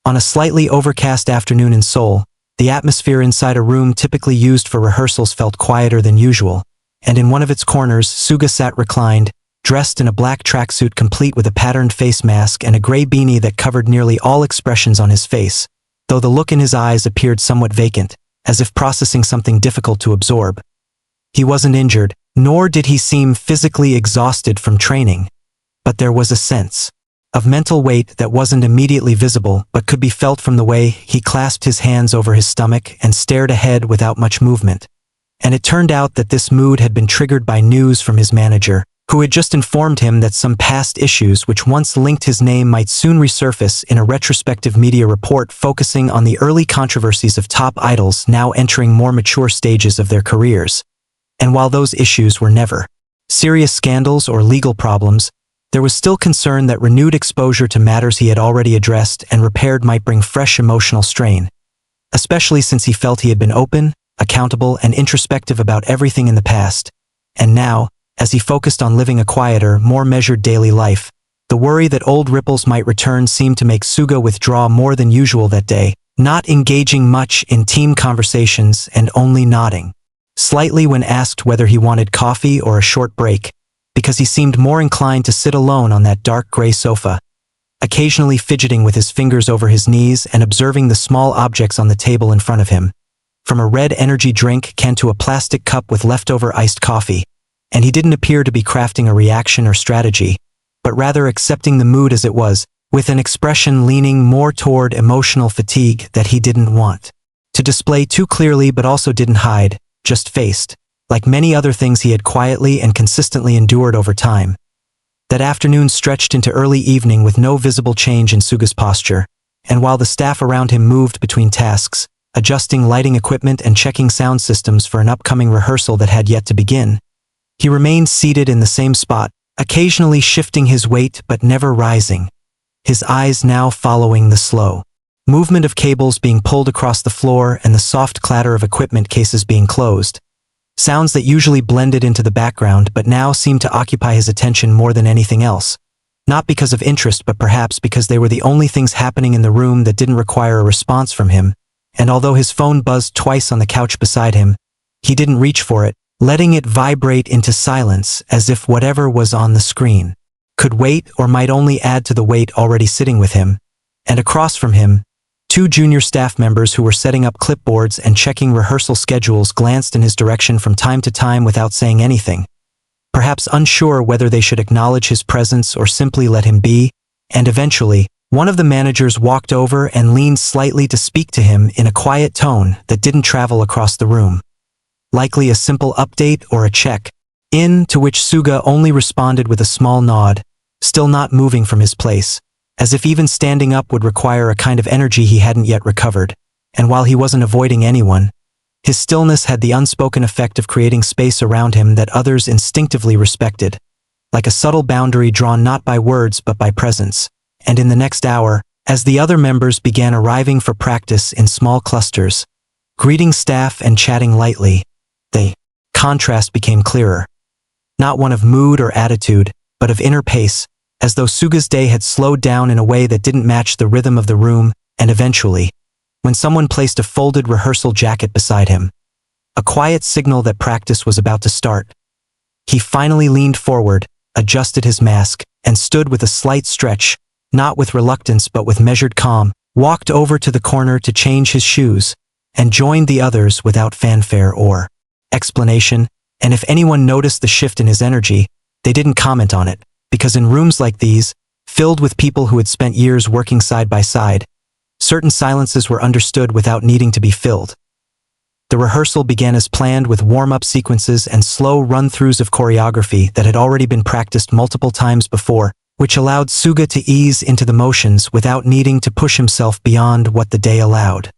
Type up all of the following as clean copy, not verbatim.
On a slightly overcast afternoon in Seoul, the atmosphere inside a room typically used for rehearsals felt quieter than usual, and in one of its corners, Suga sat reclined, dressed in a black tracksuit complete with a patterned face mask and a gray beanie that covered nearly all expressions on his face, though the look in his eyes appeared somewhat vacant, as if processing something difficult to absorb. He wasn't injured, nor did he seem physically exhausted from training, but there was a sense of mental weight that wasn't immediately visible but could be felt from the way he clasped his hands over his stomach and stared ahead without much movement. And it turned out that this mood had been triggered by news from his manager, who had just informed him that some past issues which once linked his name might soon resurface in a retrospective media report focusing on the early controversies of top idols now entering more mature stages of their careers. And while those issues were never serious scandals or legal problems, there was still concern that renewed exposure to matters he had already addressed and repaired might bring fresh emotional strain, especially since he felt he had been open, accountable, and introspective about everything in the past. And now, as he focused on living a quieter, more measured daily life, the worry that old ripples might return seemed to make Suga withdraw more than usual that day, not engaging much in team conversations and only nodding slightly when asked whether he wanted coffee or a short break, because he seemed more inclined to sit alone on that dark gray sofa, occasionally fidgeting with his fingers over his knees and observing the small objects on the table in front of him, from a red energy drink can to a plastic cup with leftover iced coffee, and he didn't appear to be crafting a reaction or strategy, but rather accepting the mood as it was, with an expression leaning more toward emotional fatigue that he didn't want to display too clearly but also didn't hide, just faced, like many other things he had quietly and consistently endured over time. That afternoon stretched into early evening with no visible change in Suga's posture, and while the staff around him moved between tasks, adjusting lighting equipment and checking sound systems for an upcoming rehearsal that had yet to begin, he remained seated in the same spot, occasionally shifting his weight but never rising, his eyes now following the slow movement of cables being pulled across the floor and the soft clatter of equipment cases being closed. Sounds that usually blended into the background but now seemed to occupy his attention more than anything else, not because of interest but perhaps because they were the only things happening in the room that didn't require a response from him, and although his phone buzzed twice on the couch beside him, he didn't reach for it, letting it vibrate into silence as if whatever was on the screen could wait or might only add to the weight already sitting with him. And across from him, two junior staff members who were setting up clipboards and checking rehearsal schedules glanced in his direction from time to time without saying anything, perhaps unsure whether they should acknowledge his presence or simply let him be, and eventually, one of the managers walked over and leaned slightly to speak to him in a quiet tone that didn't travel across the room. Likely a simple update or a check-in, to which Suga only responded with a small nod, still not moving from his place, as if even standing up would require a kind of energy he hadn't yet recovered. And while he wasn't avoiding anyone, his stillness had the unspoken effect of creating space around him that others instinctively respected, like a subtle boundary drawn not by words but by presence. And in the next hour, as the other members began arriving for practice in small clusters, greeting staff and chatting lightly, the contrast became clearer. Not one of mood or attitude, but of inner pace, as though Suga's day had slowed down in a way that didn't match the rhythm of the room, and eventually, when someone placed a folded rehearsal jacket beside him, a quiet signal that practice was about to start, he finally leaned forward, adjusted his mask, and stood with a slight stretch, not with reluctance but with measured calm, walked over to the corner to change his shoes, and joined the others without fanfare or explanation, and if anyone noticed the shift in his energy, they didn't comment on it, because in rooms like these, filled with people who had spent years working side by side, certain silences were understood without needing to be filled. The rehearsal began as planned with warm-up sequences and slow run-throughs of choreography that had already been practiced multiple times before, which allowed Suga to ease into the motions without needing to push himself beyond what the day allowed.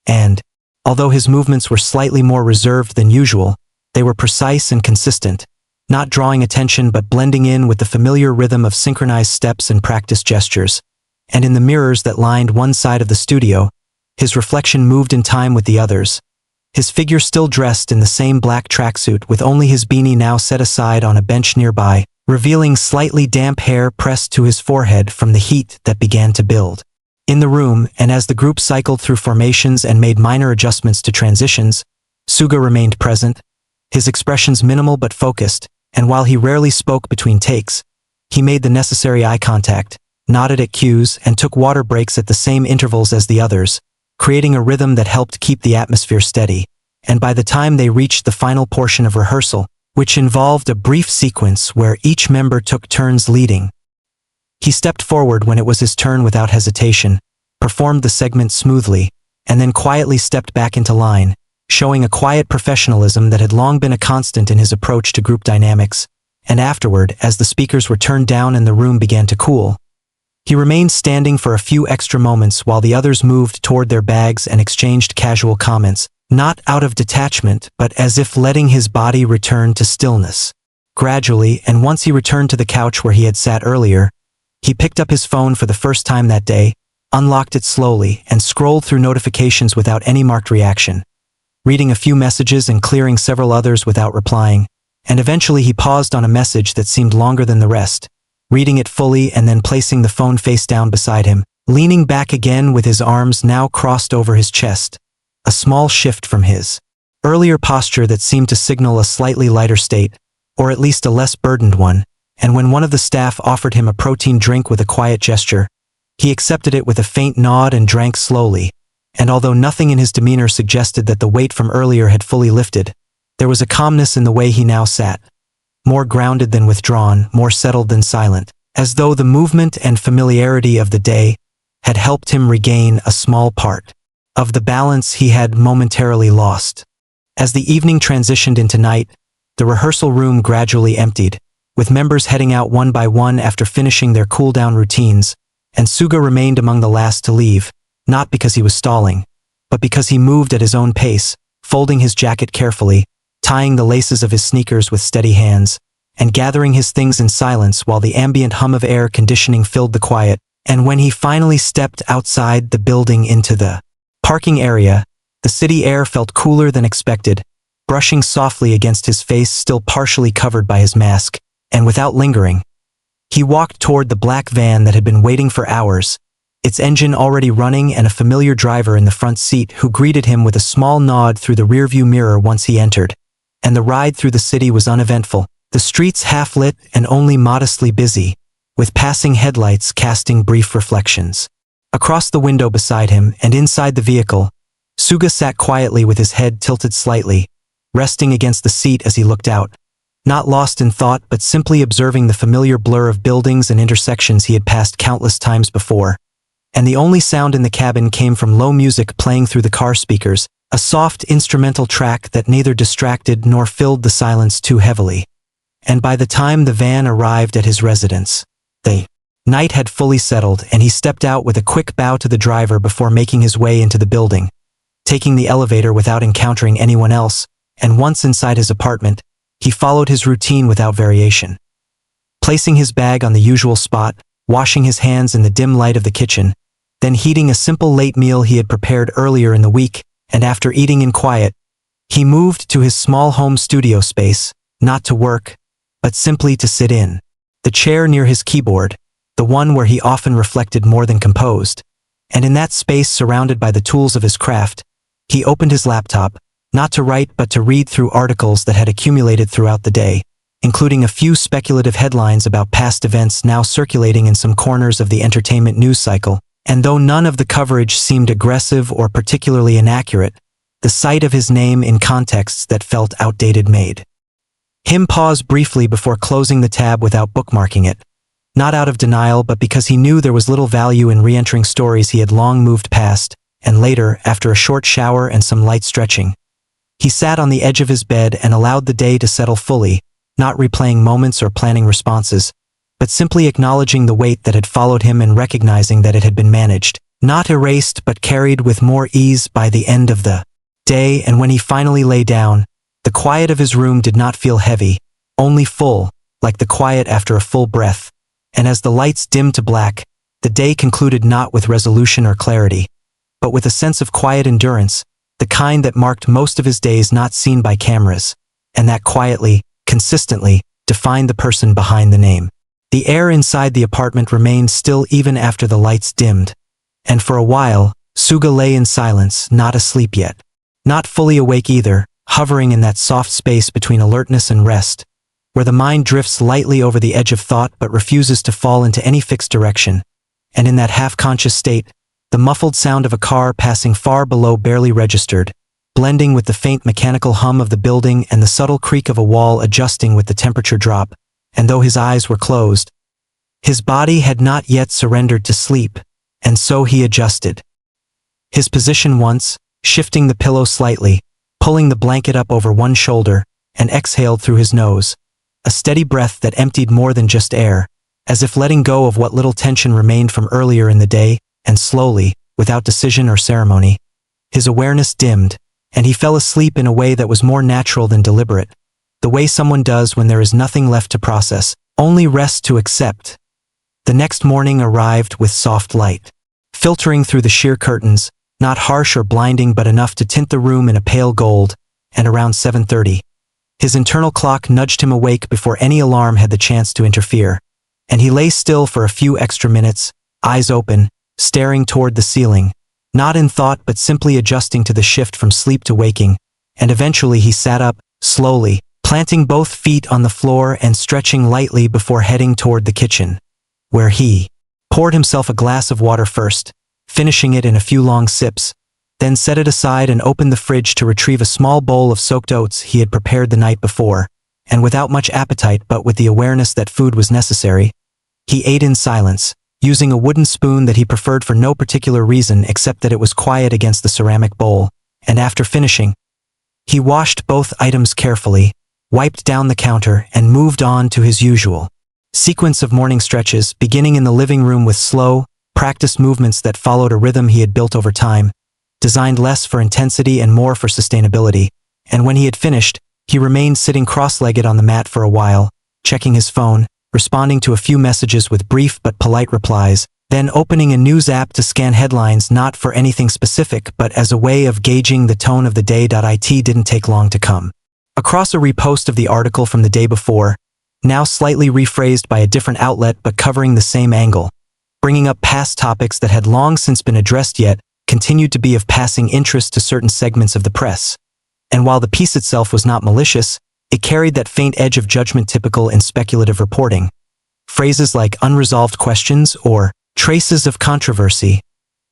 And, although his movements were slightly more reserved than usual, they were precise and consistent, not drawing attention but blending in with the familiar rhythm of synchronized steps and practice gestures. And in the mirrors that lined one side of the studio, his reflection moved in time with the others, his figure still dressed in the same black tracksuit with only his beanie now set aside on a bench nearby, revealing slightly damp hair pressed to his forehead from the heat that began to build. In the room, and as the group cycled through formations and made minor adjustments to transitions, Suga remained present, his expressions minimal but focused, and while he rarely spoke between takes, he made the necessary eye contact, nodded at cues, and took water breaks at the same intervals as the others, creating a rhythm that helped keep the atmosphere steady. And by the time they reached the final portion of rehearsal, which involved a brief sequence where each member took turns leading, he stepped forward when it was his turn without hesitation, performed the segment smoothly, and then quietly stepped back into line, showing a quiet professionalism that had long been a constant in his approach to group dynamics. And afterward, as the speakers were turned down and the room began to cool, he remained standing for a few extra moments while the others moved toward their bags and exchanged casual comments, not out of detachment, but as if letting his body return to stillness. Gradually, and once he returned to the couch where he had sat earlier, he picked up his phone for the first time that day, unlocked it slowly, and scrolled through notifications without any marked reaction, reading a few messages and clearing several others without replying, and eventually he paused on a message that seemed longer than the rest, reading it fully and then placing the phone face down beside him, leaning back again with his arms now crossed over his chest, a small shift from his earlier posture that seemed to signal a slightly lighter state, or at least a less burdened one. And when one of the staff offered him a protein drink with a quiet gesture, he accepted it with a faint nod and drank slowly, and although nothing in his demeanor suggested that the weight from earlier had fully lifted, there was a calmness in the way he now sat, more grounded than withdrawn, more settled than silent, as though the movement and familiarity of the day had helped him regain a small part of the balance he had momentarily lost. As the evening transitioned into night, the rehearsal room gradually emptied, with members heading out one by one after finishing their cool-down routines, and Suga remained among the last to leave, not because he was stalling, but because he moved at his own pace, folding his jacket carefully, tying the laces of his sneakers with steady hands, and gathering his things in silence while the ambient hum of air conditioning filled the quiet. And when he finally stepped outside the building into the parking area, the city air felt cooler than expected, brushing softly against his face still partially covered by his mask. And without lingering, he walked toward the black van that had been waiting for hours, its engine already running and a familiar driver in the front seat who greeted him with a small nod through the rearview mirror once he entered. And the ride through the city was uneventful, the streets half-lit and only modestly busy, with passing headlights casting brief reflections. Across the window beside him and inside the vehicle, Suga sat quietly with his head tilted slightly, resting against the seat as he looked out, not lost in thought but simply observing the familiar blur of buildings and intersections he had passed countless times before. And the only sound in the cabin came from low music playing through the car speakers, a soft instrumental track that neither distracted nor filled the silence too heavily. And by the time the van arrived at his residence, the night had fully settled and he stepped out with a quick bow to the driver before making his way into the building, taking the elevator without encountering anyone else, and once inside his apartment, he followed his routine without variation. Placing his bag on the usual spot, washing his hands in the dim light of the kitchen, then heating a simple late meal he had prepared earlier in the week, and after eating in quiet, he moved to his small home studio space, not to work, but simply to sit in the chair near his keyboard, the one where he often reflected more than composed. And in that space surrounded by the tools of his craft, he opened his laptop, not to write but to read through articles that had accumulated throughout the day, including a few speculative headlines about past events now circulating in some corners of the entertainment news cycle. And though none of the coverage seemed aggressive or particularly inaccurate, the sight of his name in contexts that felt outdated made him pause briefly before closing the tab without bookmarking it, not out of denial but because he knew there was little value in re-entering stories he had long moved past. And later, after a short shower and some light stretching, he sat on the edge of his bed and allowed the day to settle fully, not replaying moments or planning responses, but simply acknowledging the weight that had followed him and recognizing that it had been managed, not erased but carried with more ease by the end of the day. And when he finally lay down, the quiet of his room did not feel heavy, only full, like the quiet after a full breath. And as the lights dimmed to black, the day concluded not with resolution or clarity, but with a sense of quiet endurance, the kind that marked most of his days not seen by cameras, and that quietly, consistently, defined the person behind the name. The air inside the apartment remained still even after the lights dimmed, And for a while, Suga lay in silence, not asleep yet. Not fully awake either, hovering in that soft space between alertness and rest, where the mind drifts lightly over the edge of thought but refuses to fall into any fixed direction. And in that half-conscious state, the muffled sound of a car passing far below barely registered, blending with the faint mechanical hum of the building and the subtle creak of a wall adjusting with the temperature drop. And though his eyes were closed, his body had not yet surrendered to sleep, and so he adjusted his position once, shifting the pillow slightly, pulling the blanket up over one shoulder, and exhaled through his nose, a steady breath that emptied more than just air, as if letting go of what little tension remained from earlier in the day. And slowly, without decision or ceremony, his awareness dimmed, and he fell asleep in a way that was more natural than deliberate, the way someone does when there is nothing left to process, only rest to accept. The next morning arrived with soft light, filtering through the sheer curtains, not harsh or blinding but enough to tint the room in a pale gold. And around 7:30, his internal clock nudged him awake before any alarm had the chance to interfere, and he lay still for a few extra minutes, eyes open, staring toward the ceiling, not in thought but simply adjusting to the shift from sleep to waking. And eventually he sat up, slowly, planting both feet on the floor and stretching lightly before heading toward the kitchen, where he poured himself a glass of water first, finishing it in a few long sips, then set it aside and opened the fridge to retrieve a small bowl of soaked oats he had prepared the night before. And without much appetite but with the awareness that food was necessary, he ate in silence, using a wooden spoon that he preferred for no particular reason except that it was quiet against the ceramic bowl. And after finishing, he washed both items carefully, wiped down the counter, and moved on to his usual sequence of morning stretches, beginning in the living room with slow, practiced movements that followed a rhythm he had built over time, designed less for intensity and more for sustainability. And when he had finished, he remained sitting cross-legged on the mat for a while, checking his phone, responding to a few messages with brief but polite replies, then opening a news app to scan headlines not for anything specific but as a way of gauging the tone of the day. It didn't take long to come across a repost of the article from the day before, now slightly rephrased by a different outlet but covering the same angle, bringing up past topics that had long since been addressed yet continued to be of passing interest to certain segments of the press. And while the piece itself was not malicious, it carried that faint edge of judgment typical in speculative reporting. Phrases like unresolved questions or traces of controversy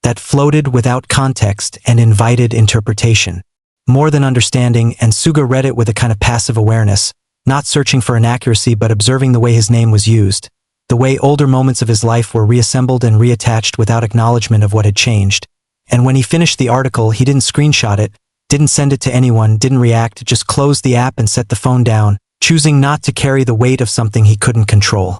that floated without context and invited interpretation. More than understanding, and Suga read it with a kind of passive awareness, not searching for inaccuracy but observing the way his name was used, the way older moments of his life were reassembled and reattached without acknowledgement of what had changed. And when he finished the article, he didn't screenshot it, didn't send it to anyone, didn't react, just closed the app and set the phone down, choosing not to carry the weight of something he couldn't control.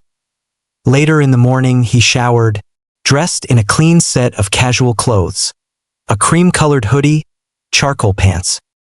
Later in the morning, he showered, dressed in a clean set of casual clothes, a cream-colored hoodie, charcoal pants,